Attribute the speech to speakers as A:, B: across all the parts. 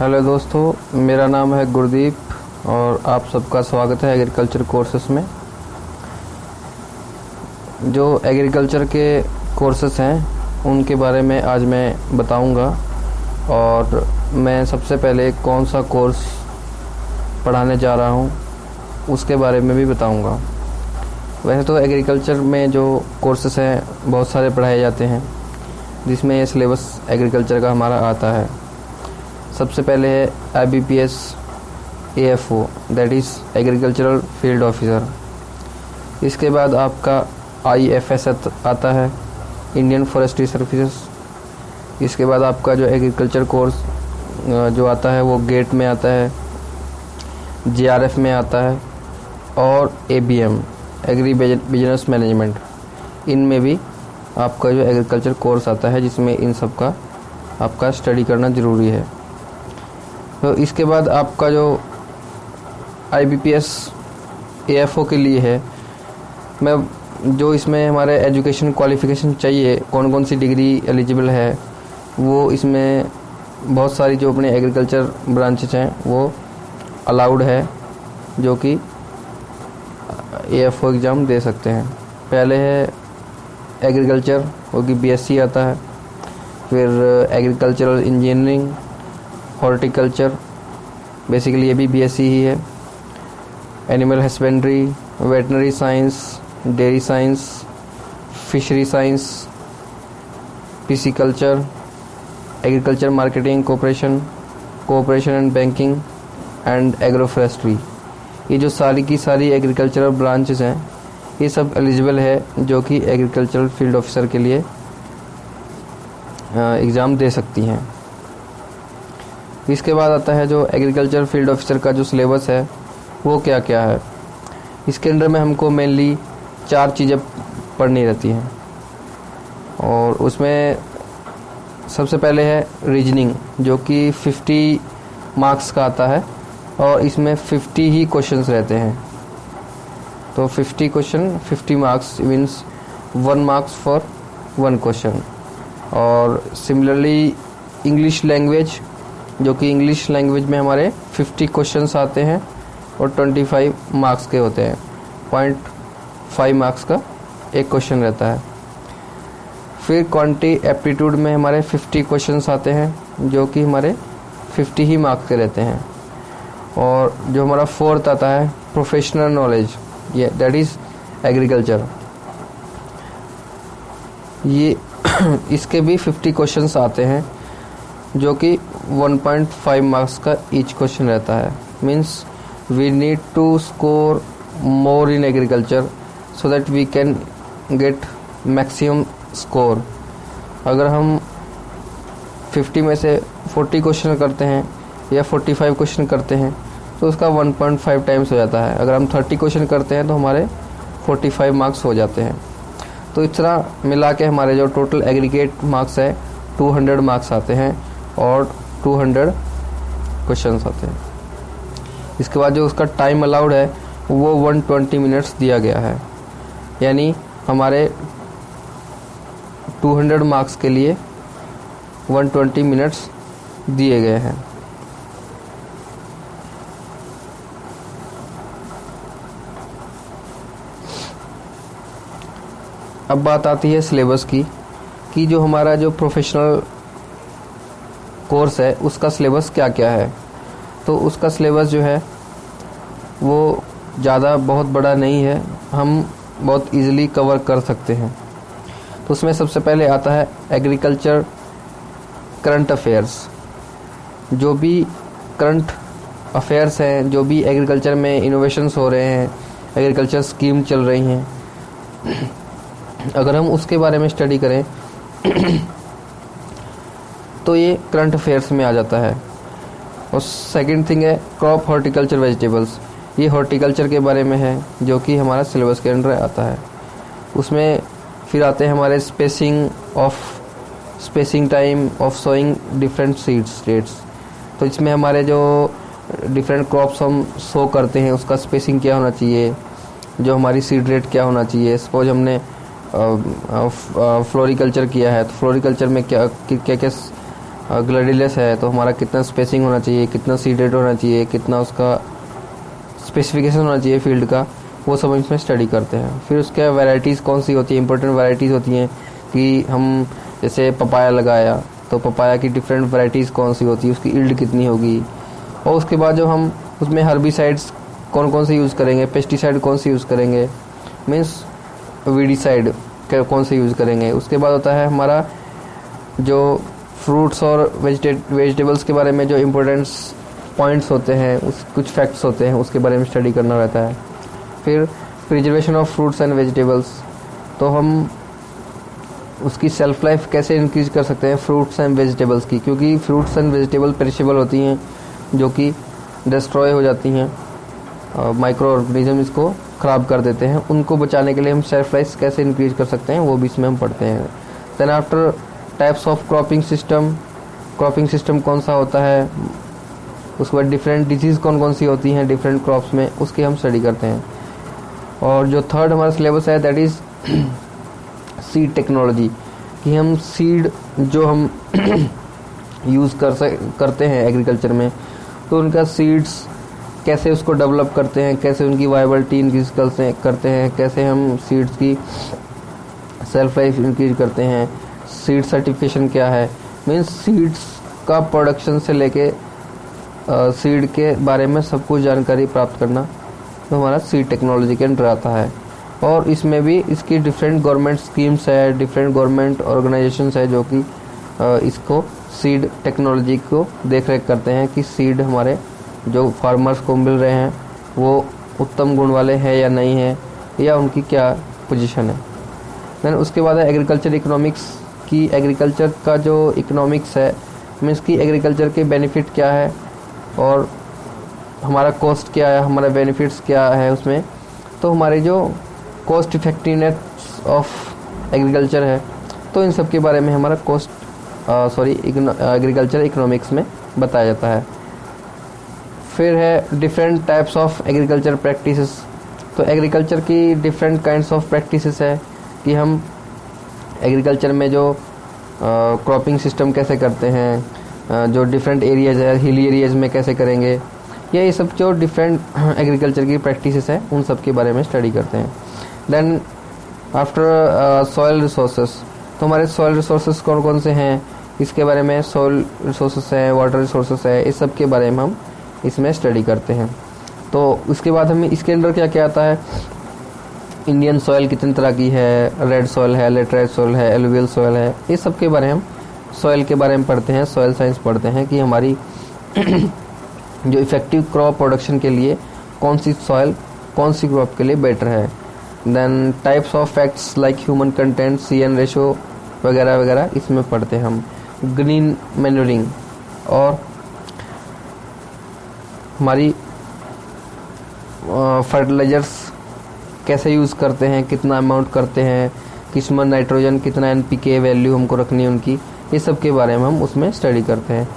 A: Hello दोस्तों, मेरा नाम है गुरदीप और आप सबका स्वागत है एग्रीकल्चर कोर्सेस में। जो एग्रीकल्चर के कोर्सेस हैं उनके बारे में आज मैं बताऊंगा और मैं सबसे पहले कौन सा कोर्स पढ़ाने जा रहा हूं उसके बारे में भी बताऊंगा। वैसे तो एग्रीकल्चर में जो कोर्सेस हैं बहुत सारे पढ़ाए जाते हैं, जिसमें ये सिलेबस एग्रीकल्चर का हमारा आता है। सबसे पहले है IBPS AFO, that is agricultural field officer. इसके बाद आपका IFS आता है, इंडियन फॉरेस्ट्री सर्विसेज। इसके बाद आपका जो एग्रीकल्चर कोर्स जो आता है वो गेट में आता है, JRF में आता है और ABM एग्री बिजनेस मैनेजमेंट, इनमें भी आपका जो एग्रीकल्चर कोर्स आता है, जिसमें इन सब का आपका स्टडी करना ज़रूरी है। तो इसके बाद आपका जो IBPS AFO के लिए है, मैं जो इसमें हमारे एजुकेशन क्वालिफ़िकेशन चाहिए, कौन कौन सी डिग्री एलिजिबल है, वो इसमें बहुत सारी जो अपने एग्रीकल्चर ब्रांचेस हैं वो अलाउड है, जो कि AFO एग्ज़ाम दे सकते हैं। पहले है एग्रीकल्चर, वो कि BSc आता है। फिर एग्रीकल्चरल इंजीनियरिंग, हॉर्टिकल्चर, बेसिकली ये भी BSc ही है। Animal husbandry, veterinary science, dairy science, fishery science, pisciculture, agriculture marketing cooperation and banking and agro forestry. ये जो सारी की सारी एग्रीकल्चरल ब्रांचेस हैं, ये सब एलिजिबल है जो कि एग्रीकल्चरल फील्ड ऑफिसर के लिए एग्ज़ाम दे सकती हैं। इसके बाद आता है जो एग्रीकल्चर फील्ड ऑफिसर का जो सिलेबस है वो क्या क्या है। इसके अंदर में हमको मेनली 4 चीज़ें पढ़नी रहती हैं, और उसमें सबसे पहले है रीजनिंग, जो कि 50 मार्क्स का आता है और इसमें 50 ही क्वेश्चंस रहते हैं। तो 50 question 50 marks means 1 marks for 1 question. और सिमिलरली इंग्लिश लैंग्वेज, जो कि इंग्लिश लैंग्वेज में हमारे 50 क्वेश्चंस आते हैं और 25 मार्क्स के होते हैं। 0.5 मार्क्स का एक क्वेश्चन रहता है। फिर क्वांटिटी एप्टीट्यूड में हमारे 50 क्वेश्चंस आते हैं, जो कि हमारे 50 ही मार्क्स के रहते हैं। और जो हमारा 4th आता है प्रोफेशनल नॉलेज, ये दैट इज़ एग्रीकल्चर। ये इसके भी 50 क्वेश्चंस आते हैं, जो कि 1.5 मार्क्स का ईच क्वेश्चन रहता है। Means we need to score more in agriculture so that we can get maximum score. अगर हम 50 में से 40 क्वेश्चन करते हैं या 45 क्वेश्चन करते हैं तो उसका 1.5 टाइम्स हो जाता है। अगर हम 30 क्वेश्चन करते हैं तो हमारे 45 मार्क्स हो जाते हैं। तो इस तरह मिला के हमारे जो टोटल एग्रीगेट मार्क्स है 200 मार्क्स आते हैं और 200 क्वेश्चंस आते हैं। इसके बाद जो उसका टाइम अलाउड है वो 120 मिनट्स दिया गया है, यानी हमारे 200 मार्क्स के लिए 120 मिनट्स दिए गए हैं। अब बात आती है सिलेबस की, कि जो हमारा जो प्रोफेशनल कोर्स है उसका सिलेबस क्या क्या है। तो उसका सिलेबस जो है वो ज़्यादा बहुत बड़ा नहीं है, हम बहुत इजीली कवर कर सकते हैं। तो उसमें सबसे पहले आता है एग्रीकल्चर करंट अफेयर्स। जो भी करंट अफेयर्स हैं, जो भी एग्रीकल्चर में इनोवेशंस हो रहे हैं, एग्रीकल्चर स्कीम चल रही हैं, अगर हम उसके बारे में स्टडी करें तो ये करंट अफेयर्स में आ जाता है। और सेकंड थिंग है क्रॉप हॉर्टिकल्चर वेजिटेबल्स। ये हॉर्टिकल्चर के बारे में है, जो कि हमारा सिलेबस के अंडर आता है। उसमें फिर आते हैं हमारे spacing time of sowing different seeds rates. तो इसमें हमारे जो डिफरेंट क्रॉप्स हम सो करते हैं उसका स्पेसिंग क्या होना चाहिए, जो हमारी सीड रेट क्या होना चाहिए। सपोज हमने फ्लोरिकल्चर किया है तो फ्लोरिकल्चर में क्या क्या ग्लैडियस है तो हमारा कितना स्पेसिंग होना चाहिए, कितना सीड रेट होना चाहिए, कितना उसका स्पेसिफिकेशन होना चाहिए फील्ड का, वो सब इसमें स्टडी करते हैं। फिर उसके वैरायटीज़ कौन सी होती है, इंपॉर्टेंट वैरायटीज़ होती हैं कि हम जैसे पपाया लगाया तो पपाया की डिफरेंट वैरायटीज़ कौन सी होती है, उसकी ईल्ड कितनी होगी। और उसके बाद जो हम उसमें हर्बिसाइड्स कौन कौन से यूज़ करेंगे, पेस्टिसाइड कौन से यूज़ करेंगे, मीन्स वीडिसाइड कौन से यूज़ करेंगे। उसके बाद होता है हमारा जो फ्रूट्स और वेजिटेबल्स के बारे में जो इम्पोर्टेंट पॉइंट्स होते हैं, उस कुछ फैक्ट्स होते हैं, उसके बारे में स्टडी करना रहता है। फिर preservation of fruits and vegetables, तो हम उसकी सेल्फ लाइफ कैसे इंक्रीज कर सकते हैं फ्रूट्स एंड वेजिटेबल्स की, क्योंकि फ्रूट्स एंड वेजिटेबल पेरिशेबल होती हैं जो कि डिस्ट्रॉय हो जाती हैं, माइक्रो ऑर्गेनिज्म इसको ख़राब कर देते हैं। उनको बचाने के लिए हम सेल्फ लाइफ कैसे इंक्रीज कर सकते हैं वो भी इसमें हम पढ़ते हैं। Then after types of cropping system कौन सा होता है, उसके बाद डिफरेंट डिजीज़ कौन कौन सी होती हैं डिफरेंट क्रॉप्स में, उसके हम स्टडी करते हैं। और जो थर्ड हमारा सिलेबस है दैट इज़ सीड टेक्नोलॉजी, कि हम सीड जो हम यूज़ करते हैं एग्रीकल्चर में, तो उनका सीड्स कैसे उसको डेवलप करते हैं, कैसे उनकी वायबिलिटी इंक्रीज करते हैं, कैसे हम सीड्स की सेल्फ लाइफ इंक्रीज करते हैं, सीड सर्टिफिकेशन क्या है, मीन्स सीड्स का प्रोडक्शन से लेके सीड के बारे में सब कुछ जानकारी प्राप्त करना तो हमारा सीड टेक्नोलॉजी के अंडर आता है। और इसमें भी इसकी डिफरेंट गवर्नमेंट स्कीम्स है, डिफरेंट गवर्नमेंट ऑर्गेनाइजेशंस है जो कि इसको सीड टेक्नोलॉजी को देख रेख करते हैं कि सीड हमारे जो फार्मर्स को मिल रहे हैं वो उत्तम गुण वाले हैं या नहीं है, या उनकी क्या पोजीशन है। देन उसके बाद है एग्रीकल्चर इकोनॉमिक्स, की एग्रीकल्चर का जो इकोनॉमिक्स है, मीन्स की एग्रीकल्चर के बेनिफिट क्या है और हमारा कॉस्ट क्या है, हमारा बेनिफिट्स क्या है उसमें। तो हमारे जो कॉस्ट इफेक्टिवनेस ऑफ एग्रीकल्चर है, तो इन सब के बारे में हमारा एग्रीकल्चर इकोनॉमिक्स में बताया जाता है। फिर है different types of agriculture practices, तो एग्रीकल्चर की डिफरेंट काइंड्स ऑफ प्रैक्टिसेस है कि हम एग्रीकल्चर में जो क्रॉपिंग सिस्टम कैसे करते हैं, जो डिफरेंट एरियाज है हिली एरियाज में कैसे करेंगे, ये सब जो डिफरेंट एग्रीकल्चर की प्रैक्टिसेस हैं उन सब के बारे में स्टडी करते हैं। देन आफ्टर सॉइल रिसोर्सेस, तो हमारे सॉइल रिसोर्सेस कौन कौन से हैं, इसके बारे में सॉइल रिसोर्सेस हैं, वाटर रिसोर्सेस है, इस सब के बारे में हम इसमें स्टडी करते हैं। तो उसके बाद हमें इसके अंदर क्या क्या आता है, इंडियन सॉइल कितनी तरह की है, रेड सॉइल है, लेटराइट सॉइल है, एलुवियल सॉइल है, इस सब के बारे में हम सॉइल के बारे में पढ़ते हैं, सॉइल साइंस पढ़ते हैं कि हमारी जो इफ़ेक्टिव क्रॉप प्रोडक्शन के लिए कौन सी सॉइल कौन सी क्रॉप के लिए बेटर है। Then types of facts like human content, CN ratio वगैरह वगैरह इसमें पढ़ते हैं हम। ग्रीन मैन्यूरिंग और हमारी फर्टिलाइजर्स कैसे यूज़ करते हैं, कितना अमाउंट करते हैं, किसमें नाइट्रोजन कितना NPK वैल्यू हमको रखनी है उनकी, ये सब के बारे में हम उसमें स्टडी करते हैं।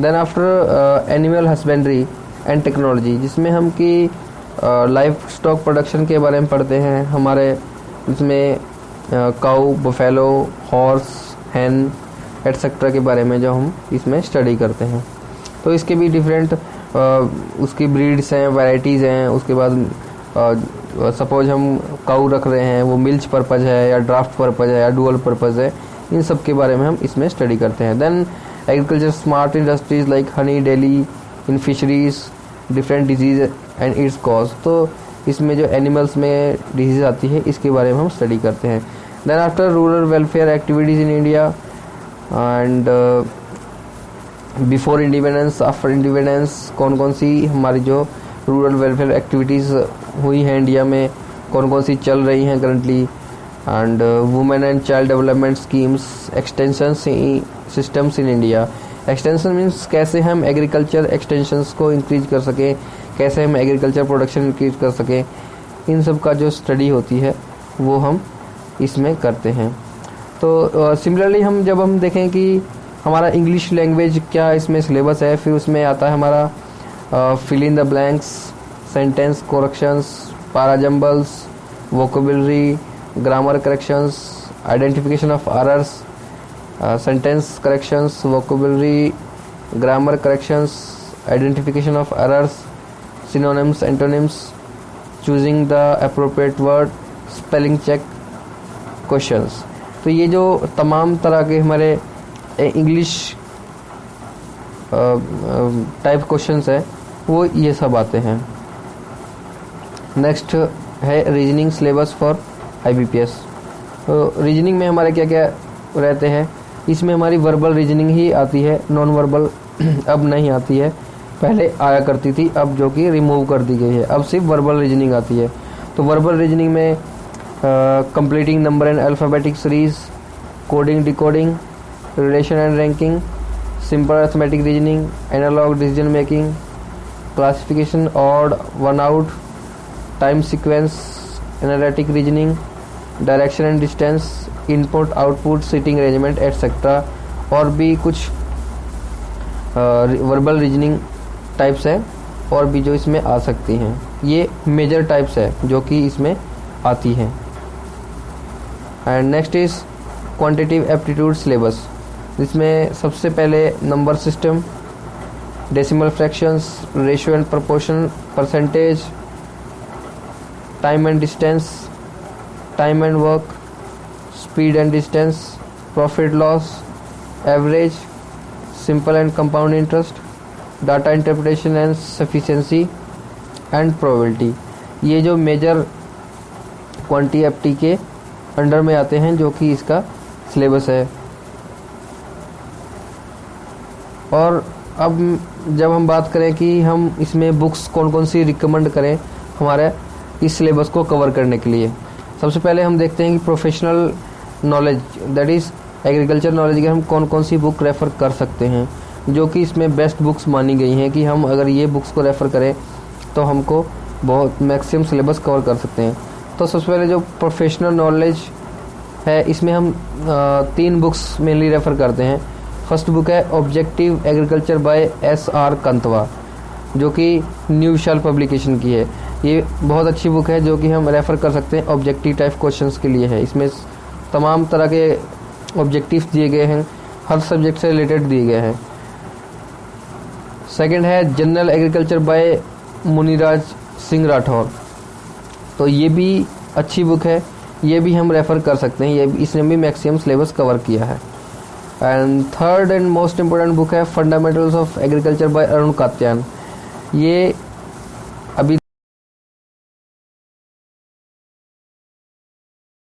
A: Then after animal husbandry and technology, जिसमें हम कि लाइफ स्टॉक प्रोडक्शन के बारे में पढ़ते हैं। हमारे इसमें काऊ, बफेलो, हॉर्स, हैन एटसेट्रा के बारे में जो हम इसमें स्टडी करते हैं। तो इसके भी डिफरेंट उसकी ब्रीड्स हैं, वैरायटीज़ हैं। उसके बाद सपोज हम काऊ रख रहे हैं, वो मिल्च पर्पज़ है या ड्राफ्ट पर्पज़ है या डुअल पर्पज़ है, इन सब के बारे में हम इसमें स्टडी करते हैं। Then agriculture smart industries like honey, dairy, in fisheries, different diseases and its cause, तो इसमें जो एनिमल्स में डिजीज़ आती है इसके बारे में हम स्टडी करते हैं। Then after rural welfare activities in India and before independence, after independence, कौन कौन सी हमारी जो रूरल वेलफेयर एक्टिविटीज़ हुई हैं इंडिया में, कौन कौन सी चल रही हैं currently, and women and child development schemes, extension systems in India. Extension means कैसे हम एग्रीकल्चर एक्सटेंशंस को इंक्रीज कर सकें, कैसे हम एग्रीकल्चर प्रोडक्शन इंक्रीज कर सकें, इन सब का जो स्टडी होती है वो हम इसमें करते हैं। तो सिमिलरली जब हम देखें कि हमारा इंग्लिश लैंग्वेज क्या इसमें सिलेबस है, फिर उसमें आता है हमारा fill in the blanks, sentence corrections, parajumbles, vocabulary, grammar corrections, identification of errors, sentence corrections, vocabulary, grammar corrections, identification of errors, synonyms, antonyms, choosing the appropriate word, spelling check, questions. तो ये जो तमाम तरह के हमारे इंग्लिश टाइप क्वेश्चंस है वो ये सब आते हैं। नेक्स्ट है रीजनिंग सिलेबस फॉर IBPS। तो रीजनिंग में हमारे क्या क्या रहते हैं, इसमें हमारी वर्बल रीजनिंग ही आती है, नॉन वर्बल अब नहीं आती है, पहले आया करती थी, अब जो कि रिमूव कर दी गई है, अब सिर्फ वर्बल रीजनिंग आती है। तो वर्बल रीजनिंग में completing number and alphabetic series, coding decoding, relation and ranking, simple arithmetic reasoning, analogue decision making, classification, odd, one out, time sequence, analytic reasoning, direction and distance, input output, seating arrangement etcetera, और भी कुछ verbal reasoning types हैं और भी जो इसमें आ सकती हैं। ये मेजर टाइप्स है जो कि इसमें आती हैं। And next is quantitative aptitude syllabus, जिसमें सबसे पहले number system, decimal fractions, ratio and proportion, percentage, time and distance, time and work, speed and distance, profit loss, average, simple and compound interest, data interpretation and sufficiency and probability. ये जो major क्वांटी एप्टी के under में आते हैं जो कि इसका syllabus है। और अब जब हम बात करें कि हम इसमें बुक्स कौन कौन सी रिकमेंड करें हमारे इस सिलेबस को कवर करने के लिए, सबसे पहले हम देखते हैं कि professional knowledge that is agriculture knowledge के हम कौन कौन सी बुक रेफ़र कर सकते हैं जो कि इसमें बेस्ट बुक्स मानी गई हैं कि हम अगर ये बुक्स को रेफ़र करें तो हमको बहुत मैक्सिमम सिलेबस कवर कर सकते हैं। तो सबसे पहले जो प्रोफेशनल नॉलेज है इसमें हम 3 बुक्स मेनली रेफ़र करते हैं। फर्स्ट बुक है ऑब्जेक्टिव एग्रीकल्चर बाय SR कंतवा, जो कि न्यू विशाल पब्लिकेशन की है। ये बहुत अच्छी बुक है जो कि हम रेफ़र कर सकते हैं, ऑब्जेक्टिव टाइप क्वेश्चंस के लिए है। इसमें तमाम तरह के ऑब्जेक्टिव्स दिए गए हैं, हर सब्जेक्ट से रिलेटेड दिए गए हैं। सेकंड है जनरल एग्रीकल्चर बाय मुनिराज सिंह राठौर, तो ये भी अच्छी बुक है, ये भी हम रेफ़र कर सकते हैं, ये इसने भी मैक्सिमम सिलेबस कवर किया है। And third and most important book है fundamentals of agriculture by Arun Katyayan. ये